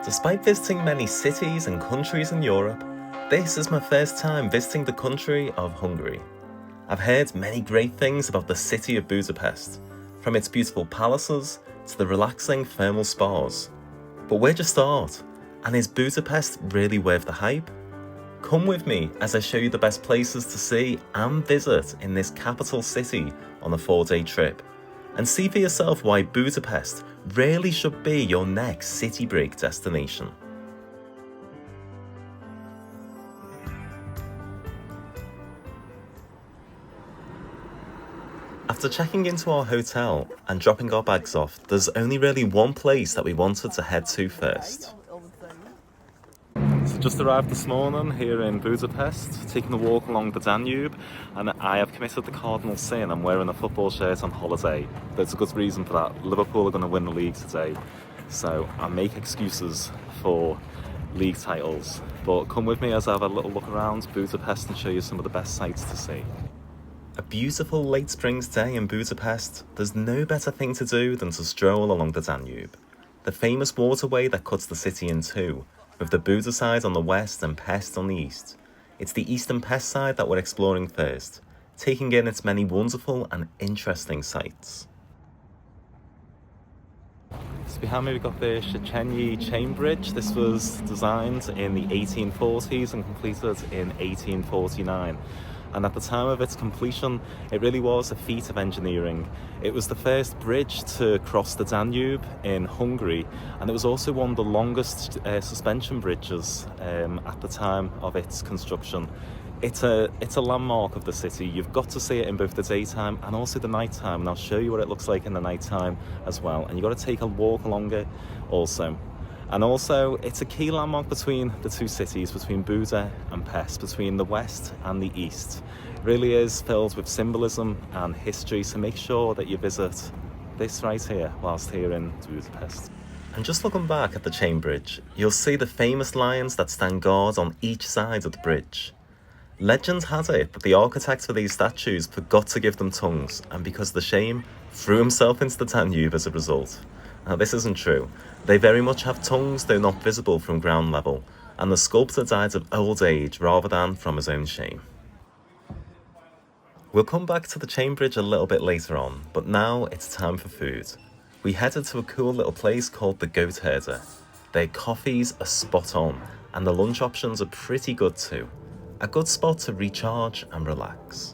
Despite visiting many cities and countries in Europe, this is my first time visiting the country of Hungary. I've heard many great things about the city of Budapest, from its beautiful palaces to the relaxing thermal spas. But where'd you start? And is Budapest really worth the hype? Come with me as I show you the best places to see and visit in this capital city on a 4-day trip. And see for yourself why Budapest really should be your next city break destination. After checking into our hotel and dropping our bags off, there's only really one place that we wanted to head to first. So just arrived this morning here in Budapest, taking a walk along the Danube, and I have committed the cardinal sin. I'm wearing a football shirt on holiday. There's a good reason for that. Liverpool are going to win the league today, so I make excuses for league titles. But come with me as I have a little look around Budapest and show you some of the best sights to see. A beautiful late spring's day in Budapest, there's no better thing to do than to stroll along the Danube, the famous waterway that cuts the city in two, with the Buda side on the west and Pest on the east. It's the eastern Pest side that we're exploring first, taking in its many wonderful and interesting sights. So behind me we've got the Szechenyi chain bridge. This was designed in the 1840s and completed in 1849. And at the time of its completion, it really was a feat of engineering. It was the first bridge to cross the Danube in Hungary, and it was also one of the longest suspension bridges at the time of its construction. It's a landmark of the city. You've got to see it in both the daytime and also the nighttime, and I'll show you what it looks like in the nighttime as well. And you've got to take a walk along it also. And also, it's a key landmark between the two cities, between Buda and Pest, between the west and the east. It really is filled with symbolism and history, so make sure that you visit this right here whilst here in Budapest. And just looking back at the chain bridge, you'll see the famous lions that stand guard on each side of the bridge. Legend had it that the architect for these statues forgot to give them tongues, and because of the shame, threw himself into the Danube as a result. Now this isn't true. They very much have tongues, though not visible from ground level, and the sculptor died of old age rather than from his own shame. We'll come back to the chain bridge a little bit later on, but now it's time for food. We headed to a cool little place called the Goat Herder. Their coffees are spot on, and the lunch options are pretty good too. A good spot to recharge and relax.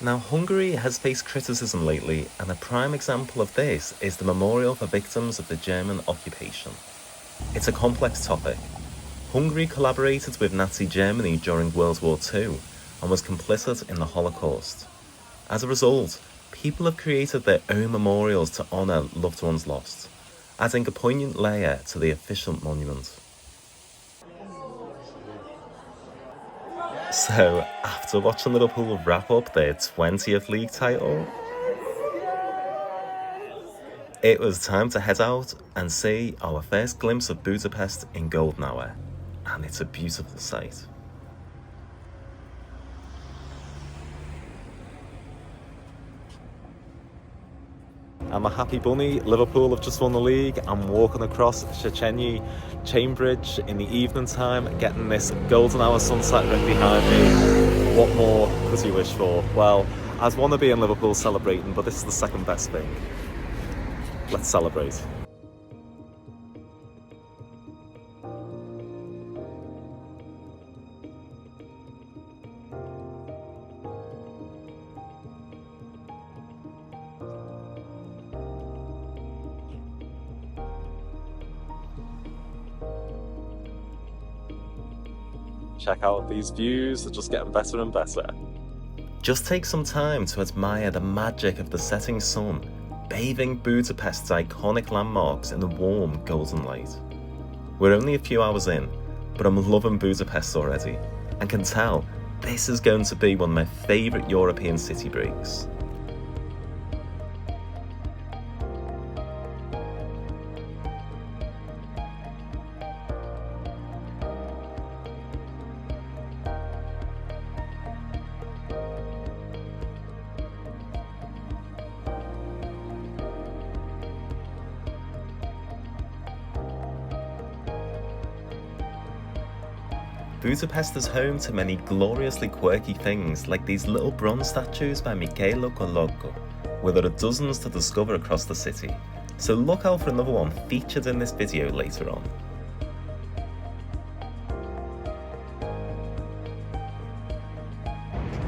Now, Hungary has faced criticism lately, and a prime example of this is the memorial for victims of the German occupation. It's a complex topic. Hungary collaborated with Nazi Germany during World War II and was complicit in the Holocaust. As a result, people have created their own memorials to honour loved ones lost, adding a poignant layer to the official monument. So, after watching Liverpool wrap up their 20th league title, it was time to head out and see our first glimpse of Budapest in golden hour, and it's a beautiful sight. I'm a happy bunny. Liverpool have just won the league. I'm walking across Szechenyi chain bridge in the evening time, getting this golden hour sunset right behind me. What more could you wish for? Well, I'd want to be in Liverpool celebrating, but this is the second best thing. Let's celebrate. Check out these views, they're just getting better and better. Just take some time to admire the magic of the setting sun, bathing Budapest's iconic landmarks in the warm golden light. We're only a few hours in, but I'm loving Budapest already, and can tell this is going to be one of my favourite European city breaks. Budapest is home to many gloriously quirky things like these little bronze statues by Michele Colocco, where there are dozens to discover across the city. So look out for another one featured in this video later on.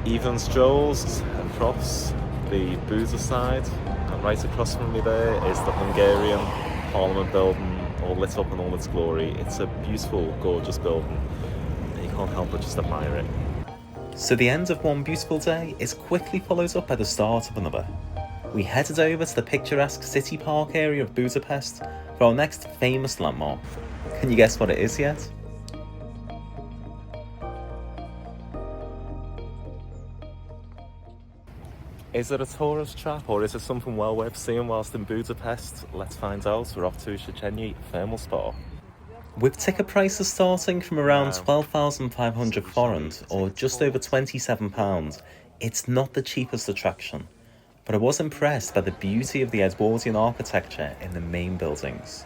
Even strolls across the Buda side, and right across from me there is the Hungarian Parliament building, all lit up in all its glory. It's a beautiful, gorgeous building, and you can't help but just admire it. So the end of one beautiful day is quickly followed up by the start of another. We headed over to the picturesque city park area of Budapest for our next famous landmark. Can you guess what it is yet? Is it a tourist trap, or is it something well worth seeing whilst in Budapest? Let's find out. We're off to Szechenyi Thermal Spa. With ticket prices starting from around 12,500 forint, or just over £27, it's not the cheapest attraction. But I was impressed by the beauty of the Edwardian architecture in the main buildings.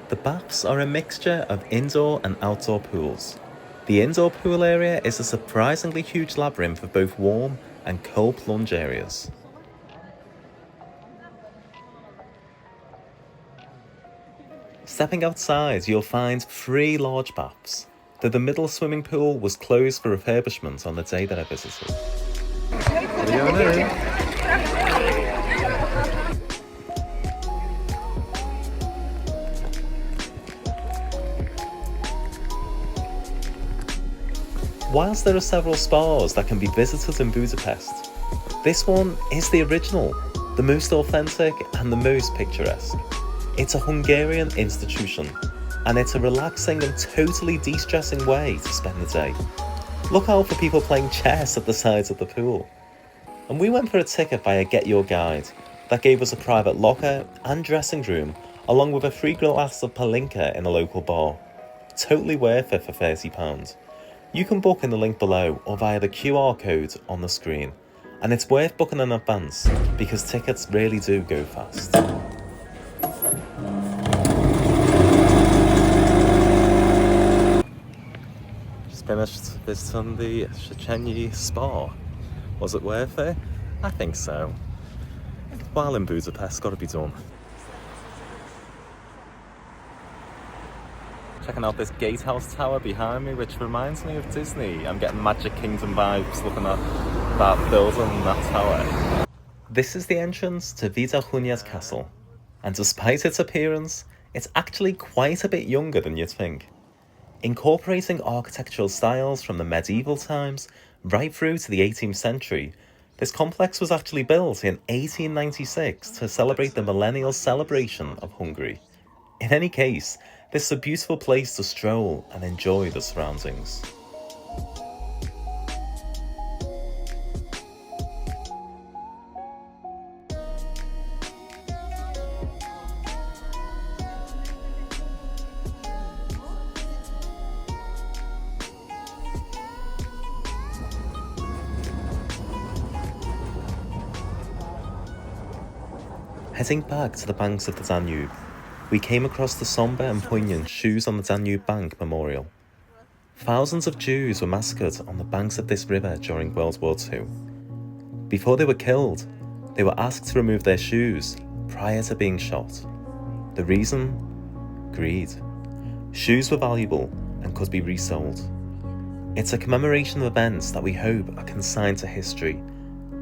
The baths are a mixture of indoor and outdoor pools. The indoor pool area is a surprisingly huge labyrinth of both warm and cold plunge areas. Stepping outside, you'll find 3 large baths, though the middle swimming pool was closed for refurbishment on the day that I visited. Whilst there are several spas that can be visited in Budapest, this one is the original, the most authentic and the most picturesque. It's a Hungarian institution, and it's a relaxing and totally de-stressing way to spend the day. Look out for people playing chess at the sides of the pool. And we went for a ticket via Get Your Guide that gave us a private locker and dressing room, along with a free glass of palinka in a local bar. Totally worth it for £30. You can book in the link below or via the QR code on the screen, and it's worth booking in advance because tickets really do go fast. Finished visiting the Szechenyi Spa. Was it worth it? I think so. While in Budapest, gotta be done. Checking out this gatehouse tower behind me, which reminds me of Disney. I'm getting Magic Kingdom vibes looking at that building and that tower. This is the entrance to Buda Castle, and despite its appearance, it's actually quite a bit younger than you'd think. Incorporating architectural styles from the medieval times right through to the 18th century, this complex was actually built in 1896 to celebrate the millennial celebration of Hungary. In any case, this is a beautiful place to stroll and enjoy the surroundings. Heading back to the banks of the Danube, we came across the sombre and poignant Shoes on the Danube Bank memorial. Thousands of Jews were massacred on the banks of this river during World War II. Before they were killed, they were asked to remove their shoes prior to being shot. The reason? Greed. Shoes were valuable and could be resold. It's a commemoration of events that we hope are consigned to history,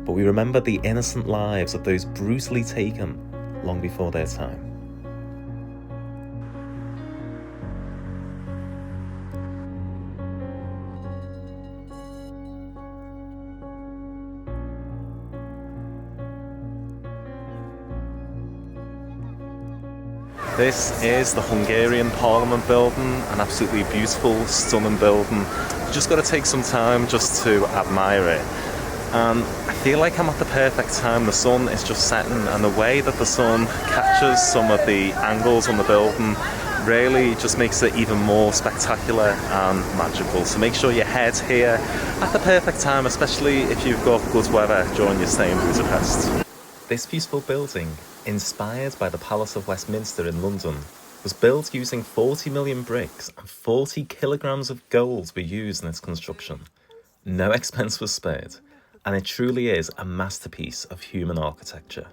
but we remember the innocent lives of those brutally taken long before their time. This is the Hungarian Parliament building, an absolutely beautiful, stunning building. You've just got to take some time just to admire it. And I feel like I'm at the perfect time. The sun is just setting, and the way that the sun captures some of the angles on the building really just makes it even more spectacular and magical. So make sure you head here at the perfect time, especially if you've got good weather during your stay in Budapest. This beautiful building, inspired by the Palace of Westminster in London, was built using 40 million bricks and 40 kilograms of gold were used in its construction. No expense was spared, and it truly is a masterpiece of human architecture.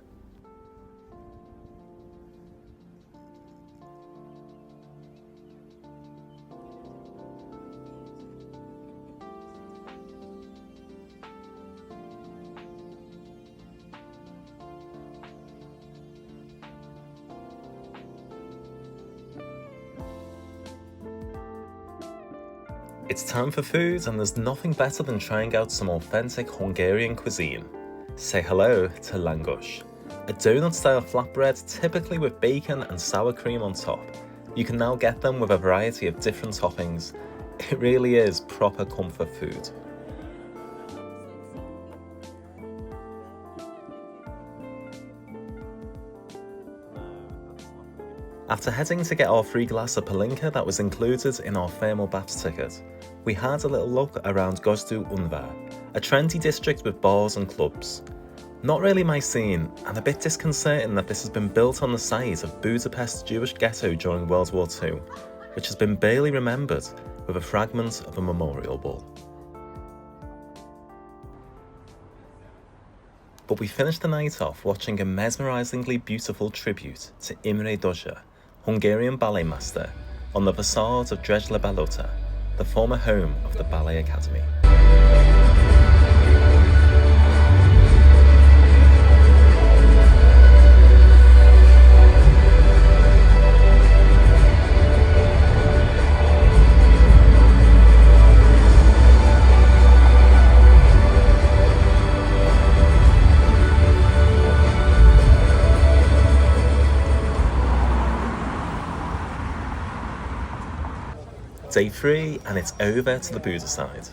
It's time for food, and there's nothing better than trying out some authentic Hungarian cuisine. Say hello to langos, a donut-style flatbread typically with bacon and sour cream on top. You can now get them with a variety of different toppings. It really is proper comfort food. After heading to get our free glass of palinka that was included in our thermal baths ticket, we had a little look around Gozdu Unvar, a trendy district with bars and clubs. Not really my scene, and a bit disconcerting that this has been built on the site of Budapest Jewish ghetto during World War II, which has been barely remembered with a fragment of a memorial wall. But we finished the night off watching a mesmerisingly beautiful tribute to Imre Dózsa, Hungarian ballet master, on the facade of Dresla Balota, the former home of the Ballet Academy. Day 3, and it's over to the Buda side.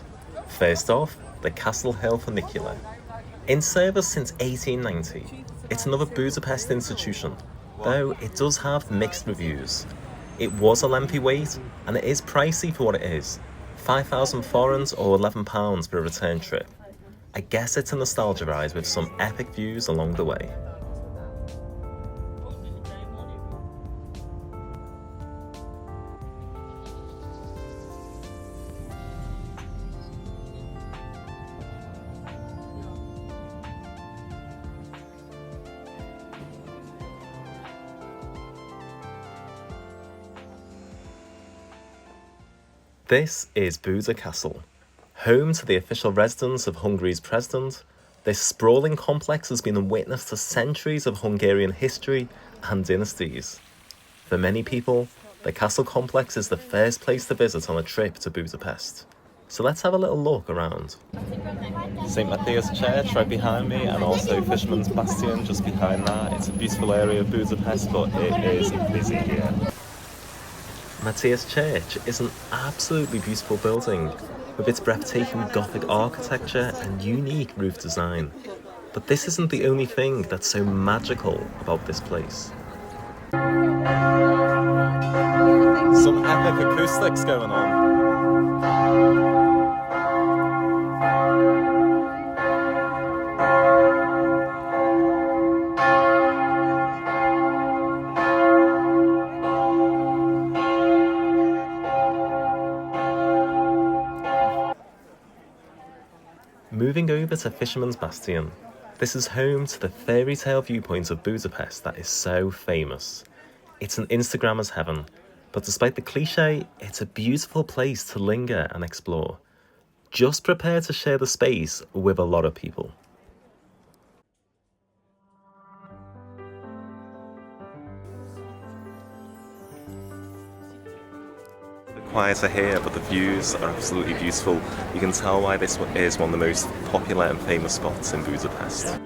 First off, the Castle Hill funicular. In service since 1890, it's another Budapest institution, though it does have mixed reviews. It was a lengthy wait, and it is pricey for what it is, 5,000 forints or £11 for a return trip. I guess it's a nostalgia ride with some epic views along the way. This is Buda Castle, home to the official residence of Hungary's president. This sprawling complex has been a witness to centuries of Hungarian history and dynasties. For many people, the castle complex is the first place to visit on a trip to Budapest. So let's have a little look around. St. Matthias Church right behind me, and also Fisherman's Bastion just behind that. It's a beautiful area of Budapest, but it is busy here. Matthias Church is an absolutely beautiful building with its breathtaking Gothic architecture and unique roof design. But this isn't the only thing that's so magical about this place. Some epic acoustics going on. Moving over to Fisherman's Bastion, this is home to the fairy tale viewpoint of Budapest that is so famous. It's an Instagrammer's heaven, but despite the cliche, it's a beautiful place to linger and explore. Just prepare to share the space with a lot of people. Quieter here, but the views are absolutely beautiful. You can tell why this is one of the most popular and famous spots in Budapest.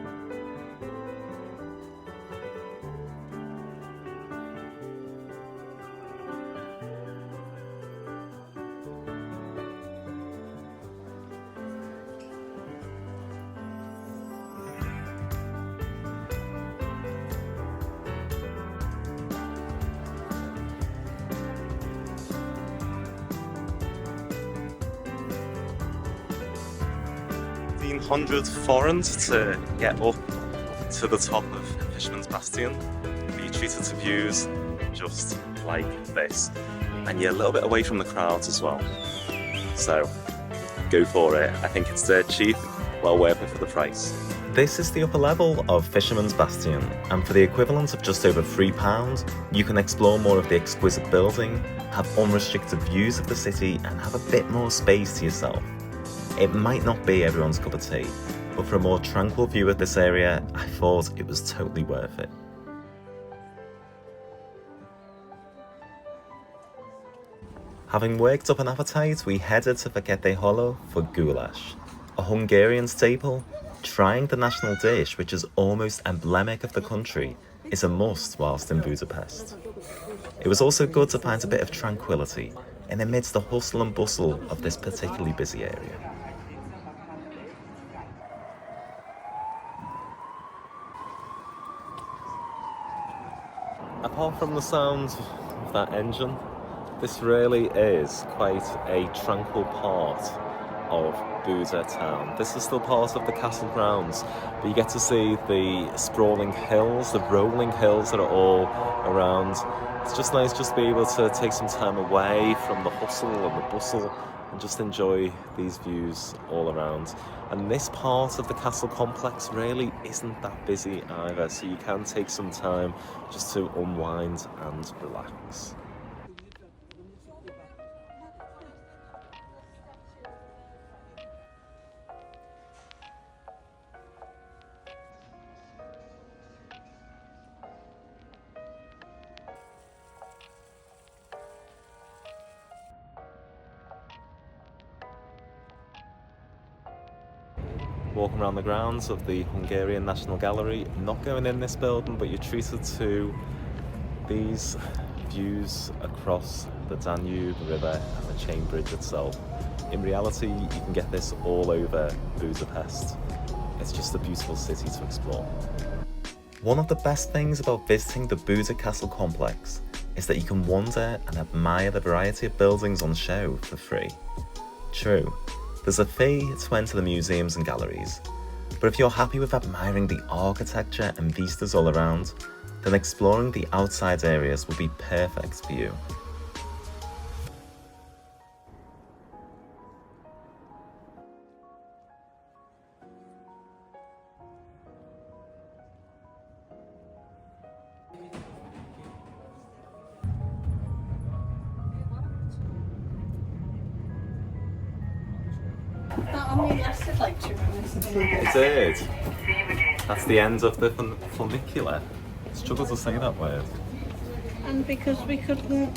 $1,500 forints to get up to the top of Fisherman's Bastion, but you're treated to views just like this. And you're a little bit away from the crowds as well. So go for it. I think it's dirt cheap, well worth it for the price. This is the upper level of Fisherman's Bastion, and for the equivalent of just over £3, you can explore more of the exquisite building, have unrestricted views of the city, and have a bit more space to yourself. It might not be everyone's cup of tea, but for a more tranquil view of this area, I thought it was totally worth it. Having worked up an appetite, we headed to Fekete Holo for goulash, a Hungarian staple. Trying the national dish, which is almost emblematic of the country, is a must whilst in Budapest. It was also good to find a bit of tranquility in amidst the hustle and bustle of this particularly busy area. Apart from the sounds of that engine, this really is quite a tranquil part of Buda town. This is still part of the castle grounds, but you get to see the sprawling hills, the rolling hills that are all around. It's just nice just to be able to take some time away from the hustle and the bustle and just enjoy these views all around. And this part of the castle complex really isn't that busy either, so you can take some time just to unwind and relax. Walking around the grounds of the Hungarian National Gallery, not going in this building, but you're treated to these views across the Danube River and the chain bridge itself. In reality, you can get this all over Budapest. It's just a beautiful city to explore. One of the best things about visiting the Buda Castle complex is that you can wander and admire the variety of buildings on show for free. True, there's a fee to enter the museums and galleries, but if you're happy with admiring the architecture and vistas all around, then exploring the outside areas will be perfect for you. It lasted like 2 minutes. It did. That's the end of the funicular. I struggle to say that word. And because we couldn't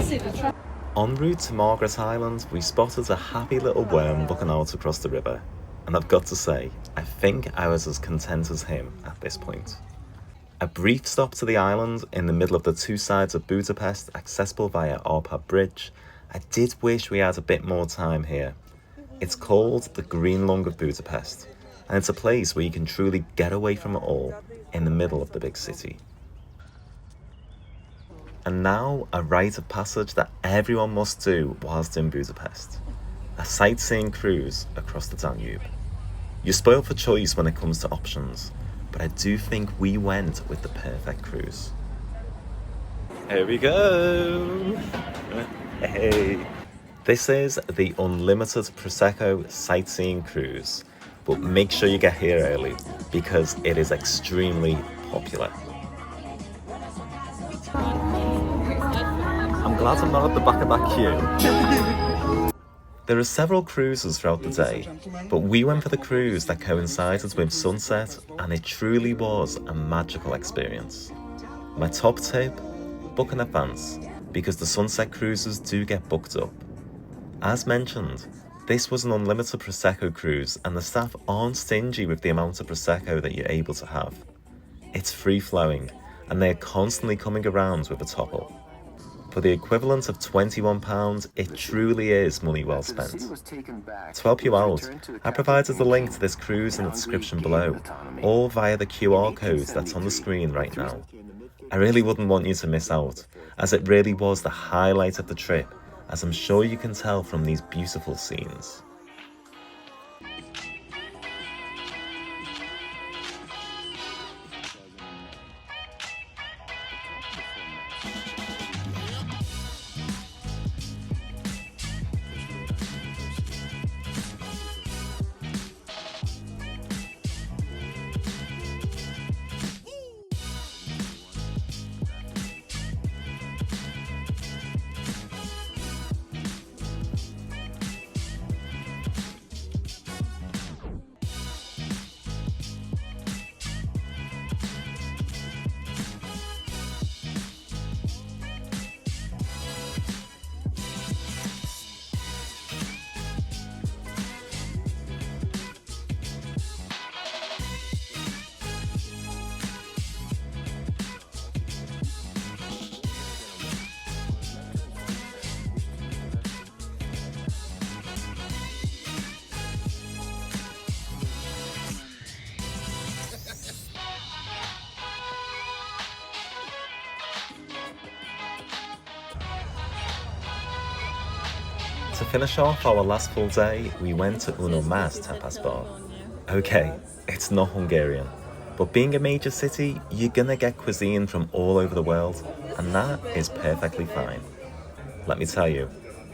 see the track. En route to Margaret Island, we spotted a happy little worm looking out across the river. And I've got to say, I think I was as content as him at this point. A brief stop to the island in the middle of the two sides of Budapest, accessible via Arpad Bridge. I did wish we had a bit more time here. It's called the Green Lung of Budapest, and it's a place where you can truly get away from it all in the middle of the big city. And now, a rite of passage that everyone must do whilst in Budapest. A sightseeing cruise across the Danube. You're spoiled for choice when it comes to options, but I do think we went with the perfect cruise. Here we go! Hey! This is the Unlimited Prosecco Sightseeing Cruise, but make sure you get here early because it is extremely popular. I'm glad I'm not at the back of that queue. There are several cruises throughout the day, but we went for the cruise that coincided with sunset, and it truly was a magical experience. My top tip, book in advance, because the sunset cruises do get booked up. As mentioned, this was an unlimited Prosecco cruise, and the staff aren't stingy with the amount of Prosecco that you're able to have. It's free flowing, and they're constantly coming around with a top-up. For the equivalent of £21, it truly is money well spent. To help you out, I provided the link to this cruise in the description below, or via the QR code that's on the screen right now. I really wouldn't want you to miss out, as it really was the highlight of the trip, as I'm sure you can tell from these beautiful scenes. To finish off our last full day, we went to Uno Mas tapas bar. Okay, it's not Hungarian, but being a major city, you're gonna get cuisine from all over the world, and that is perfectly fine. Let me tell you,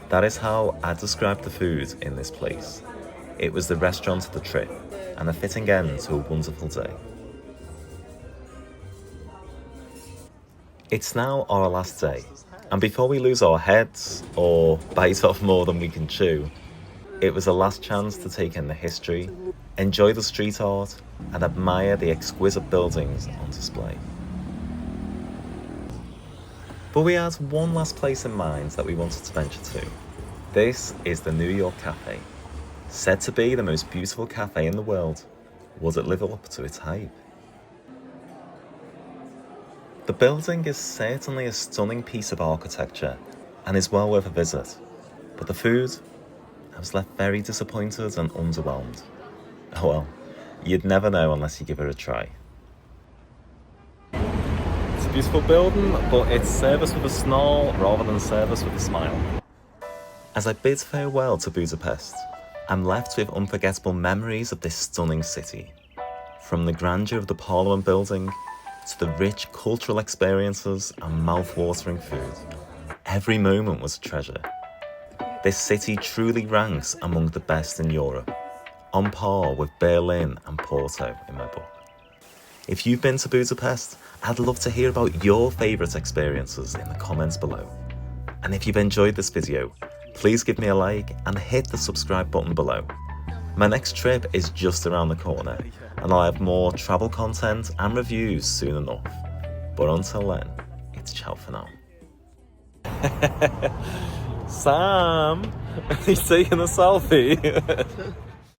that is how I describe the food in this place. It was the restaurant of the trip, and a fitting end to a wonderful day. It's now our last day, and before we lose our heads, or bite off more than we can chew, it was a last chance to take in the history, enjoy the street art, and admire the exquisite buildings on display. But we had one last place in mind that we wanted to venture to. This is the York Café. Said to be the most beautiful cafe in the world. Would it live up to its hype? The building is certainly a stunning piece of architecture and is well worth a visit, but the food, I was left very disappointed and underwhelmed. Oh well, you'd never know unless you give it a try. It's a beautiful building, but it's service with a snarl rather than service with a smile. As I bid farewell to Budapest, I'm left with unforgettable memories of this stunning city. From the grandeur of the Parliament building, to the rich cultural experiences and mouth-watering food. Every moment was a treasure. This city truly ranks among the best in Europe, on par with Berlin and Porto in my book. If you've been to Budapest, I'd love to hear about your favourite experiences in the comments below. And if you've enjoyed this video, please give me a like and hit the subscribe button below. My next trip is just around the corner, and I'll have more travel content and reviews soon enough. But until then, it's ciao for now. Sam, he's taking a selfie.